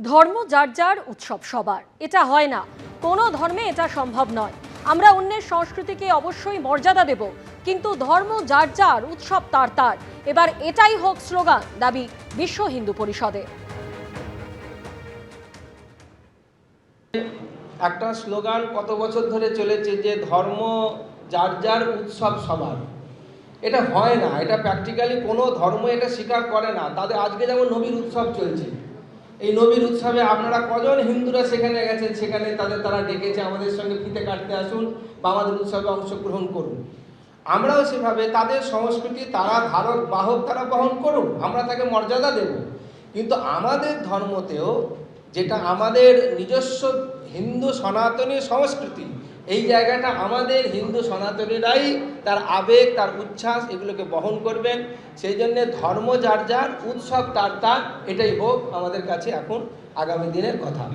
ধর্ম যার যার উৎসব সবার, এটা হয় না। কোনো ধর্মে এটা সম্ভব নয়। আমরা অন্যের সংস্কৃতিকে অবশ্যই মর্যাদা দেব, কিন্তু ধর্ম যার যার, উৎসব তার তার। এবার এটাই হোক স্লোগান, দাবি বিশ্ব হিন্দু পরিষদের। একটা স্লোগান কত বছর ধরে চলেছে যে ধর্ম যার যার, উৎসব সবার। এটা হয় না, এটা প্র্যাকটিক্যালি কোনো ধর্ম এটা স্বীকার করে না। তাদের আজকে যেমন নবীর উৎসব চলছে, এই নবীর উৎসবে আপনারা কজন হিন্দুরা সেখানে গেছেন, সেখানে তারা ডেকেছে আমাদের সঙ্গে ফিতে কাটতে আসুন বা আমাদের উৎসবে অংশগ্রহণ করুন। আমরাও সেভাবে তাদের সংস্কৃতি তারা ধারক বাহক, তারা বহন করুন, আমরা তাকে মর্যাদা দেব। কিন্তু আমাদের ধর্মতেও, যেটা আমাদের নিজস্ব হিন্দু সনাতনী সংস্কৃতি, এই জায়গাটা আমাদের হিন্দু সনাতনীরাই তার আবেগ, তার উচ্ছ্বাস এগুলোকে বহন করবেন। সেই জন্যে ধর্ম যার যার, উৎসব তার তার, এটাই হোক আমাদের কাছে এখন আগামী দিনের কথা।